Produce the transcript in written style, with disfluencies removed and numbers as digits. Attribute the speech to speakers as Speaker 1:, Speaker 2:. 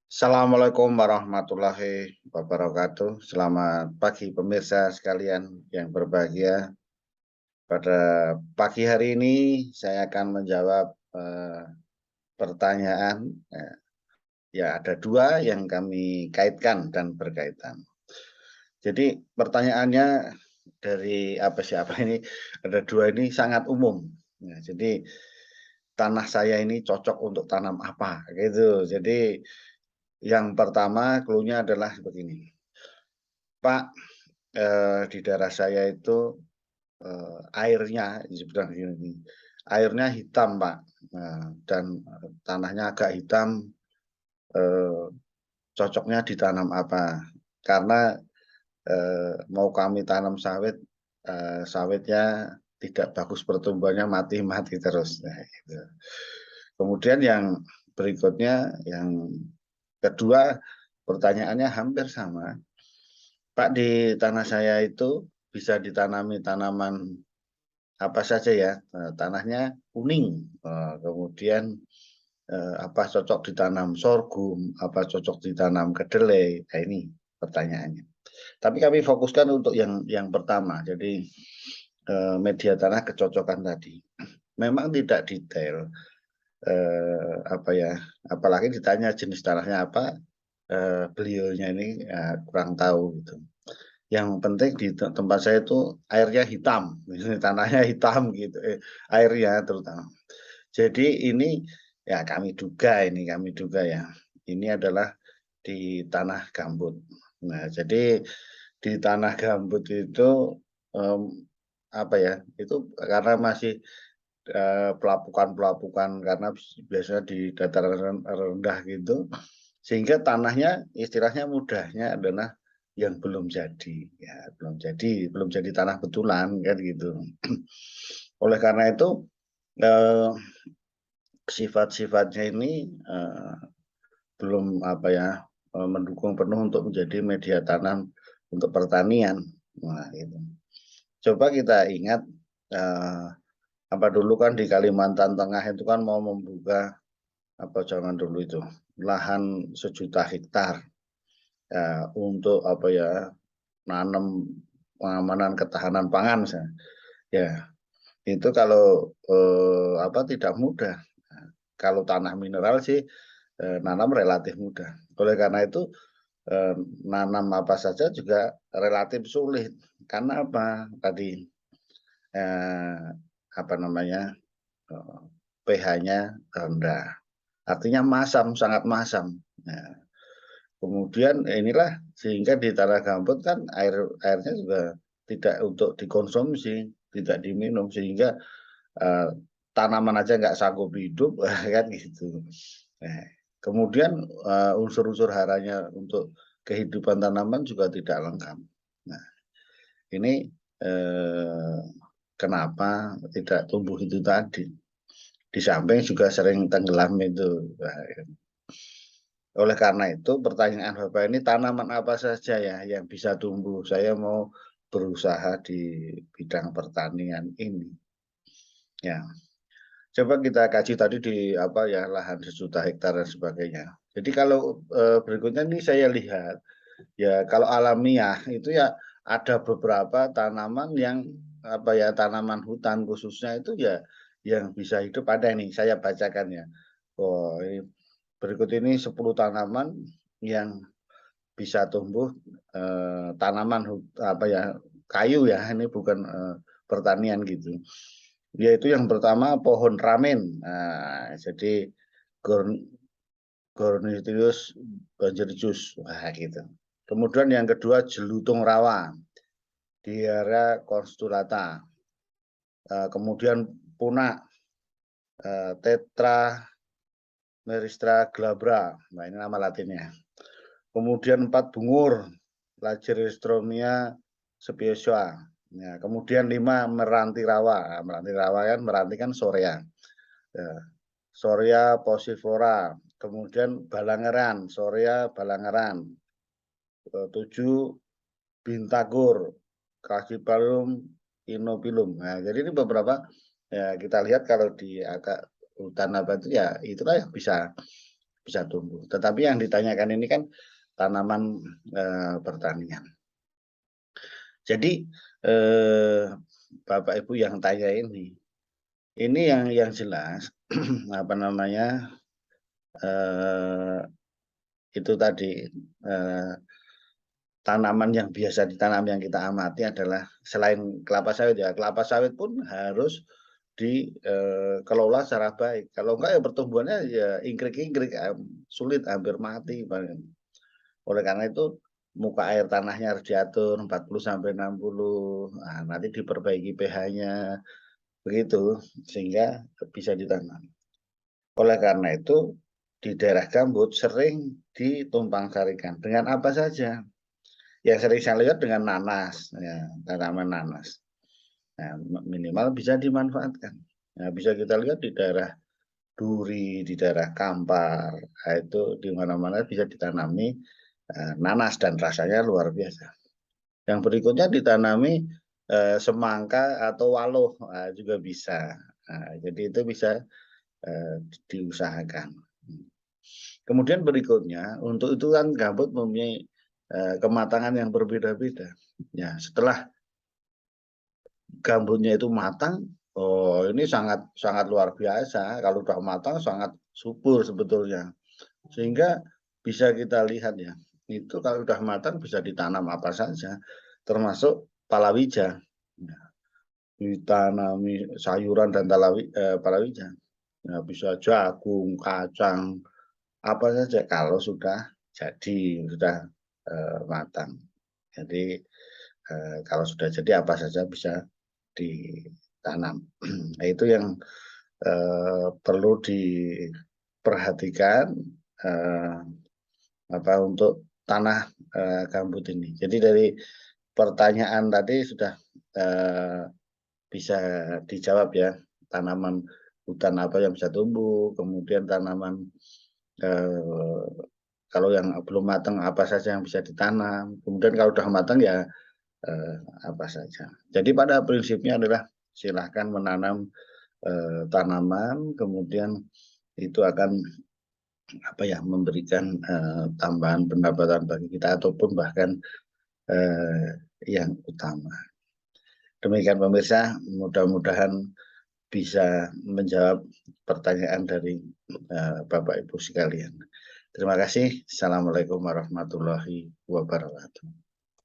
Speaker 1: Assalamualaikum warahmatullahi wabarakatuh. Selamat pagi pemirsa sekalian yang berbahagia. Pada pagi hari ini saya akan menjawab pertanyaan. Ya, ada dua yang kami kaitkan dan berkaitan. Jadi pertanyaannya dari siapa ini, ada dua ini sangat umum. Ya, jadi tanah saya ini cocok untuk tanam apa gitu. Jadi yang pertama clue-nya adalah begini, Pak, di daerah saya itu airnya airnya hitam, Pak. Dan tanahnya agak hitam, cocoknya ditanam apa? Karena mau kami tanam sawit, sawitnya tidak bagus pertumbuhannya, mati terus. Nah, gitu. Kemudian yang berikutnya, yang kedua, pertanyaannya hampir sama. Pak, di tanah saya itu bisa ditanami tanaman apa saja ya? Tanahnya kuning, kemudian apa cocok ditanam sorghum, apa cocok ditanam kedelai? Nah, ini pertanyaannya. Tapi kami fokuskan untuk yang pertama, jadi media tanah kecocokan tadi. Memang tidak detail, apalagi ditanya jenis tanahnya apa, beliaunya ini kurang tahu gitu. Yang penting di tempat saya itu airnya hitam, tanahnya hitam gitu, airnya terutama. Jadi ini ya kami duga ya, ini adalah di tanah gambut. Nah, jadi di tanah gambut itu itu karena masih pelapukan karena biasanya di dataran rendah gitu, sehingga tanahnya istilahnya mudahnya adalah yang belum jadi, ya belum jadi tanah betulan kan gitu. Oleh karena itu sifat-sifatnya ini belum mendukung penuh untuk menjadi media tanam untuk pertanian. Nah, itu. Coba kita ingat dulu kan di Kalimantan Tengah itu kan mau membuka zaman dulu itu lahan 1.000.000 hektar untuk nanam pengamanan ketahanan pangan misalnya. Ya, itu kalau tidak mudah. Nah, kalau tanah mineral sih nanam relatif mudah. Oleh karena itu nanam apa saja juga relatif sulit. Karena apa? Tadi pH-nya rendah. Artinya masam, sangat masam. Nah, kemudian inilah sehingga di tanah gambut kan airnya juga tidak untuk dikonsumsi, tidak diminum, sehingga tanaman aja nggak sanggup hidup kan gitu. Nah, kemudian unsur-unsur haranya untuk kehidupan tanaman juga tidak lengkap. Nah, ini kenapa tidak tumbuh itu tadi? Di samping juga sering tenggelam itu. Nah, oleh karena itu pertanyaan Bapak ini tanaman apa saja ya yang bisa tumbuh? Saya mau berusaha di bidang pertanian ini. Ya, coba kita kaji tadi di lahan 1.000.000 hektar dan sebagainya. Jadi kalau berikutnya ini saya lihat ya kalau alamiah itu ya ada beberapa tanaman yang tanaman hutan khususnya itu ya yang bisa hidup ada nih, saya bacakan ya. Oh, berikut ini 10 tanaman yang bisa tumbuh tanaman kayu ya, ini bukan pertanian gitu. Yaitu yang pertama pohon ramen. Nah, jadi Gornithius banjirjus, wah gitu. Kemudian yang kedua jelutung rawa, Diara constellata. Kemudian punak, Tetra meristra glabra. Nah, ini nama latinnya. Kemudian 4 bungur, Lageristromia speciosa. Ya, kemudian 5 meranti rawa. Meranti rawa kan sorea. Ya, Sorea posiflora. Kemudian balangeran, Sorea balangeran. 7 bintagur, Crassiphyllum inopilum. Nah, jadi ini beberapa ya kita lihat kalau di agak hutan apa itu ya itulah yang bisa tumbuh. Tetapi yang ditanyakan ini kan tanaman pertanian. Jadi Bapak Ibu yang tanya ini yang jelas apa namanya itu tadi tanaman yang biasa ditanam yang kita amati adalah selain kelapa sawit ya, kelapa sawit pun harus dikelola secara baik. Kalau enggak ya pertumbuhannya ya ingkrik-ingkrik, sulit, hampir mati. Oleh karena itu muka air tanahnya harus diatur 40 sampai 60. Nah, nanti diperbaiki pH-nya begitu sehingga bisa ditanam. Oleh karena itu di daerah gambut sering ditumpang sarikan dengan apa saja. Yang sering saya lihat dengan nanas, ya, tanaman nanas. Nah, minimal bisa dimanfaatkan. Nah, bisa kita lihat di daerah Duri, di daerah Kampar, nah, itu di mana-mana bisa ditanami nanas dan rasanya luar biasa. Yang berikutnya ditanami semangka atau waluh, nah, juga bisa. Nah, jadi itu bisa diusahakan. Kemudian berikutnya, untuk itu kan gambut mempunyai kematangan yang berbeda-beda. Ya, setelah gambutnya itu matang, oh ini sangat sangat luar biasa. Kalau sudah matang sangat subur sebetulnya. Sehingga bisa kita lihat ya, itu kalau sudah matang bisa ditanam apa saja, termasuk palawija. Ya, ditanami sayuran dan palawija. Ya, bisa jagung, kacang, apa saja kalau sudah jadi, sudah matang. Jadi kalau sudah jadi apa saja bisa ditanam. Nah, itu yang perlu diperhatikan untuk tanah gambut ini. Jadi dari pertanyaan tadi sudah bisa dijawab ya, tanaman hutan apa yang bisa tumbuh, kemudian tanaman kalau yang belum matang apa saja yang bisa ditanam, kemudian kalau sudah matang ya apa saja. Jadi pada prinsipnya adalah silahkan menanam tanaman, kemudian itu akan memberikan tambahan pendapatan bagi kita ataupun bahkan yang utama. Demikian pemirsa, mudah-mudahan bisa menjawab pertanyaan dari Bapak Ibu sekalian. Terima kasih. Assalamualaikum warahmatullahi wabarakatuh.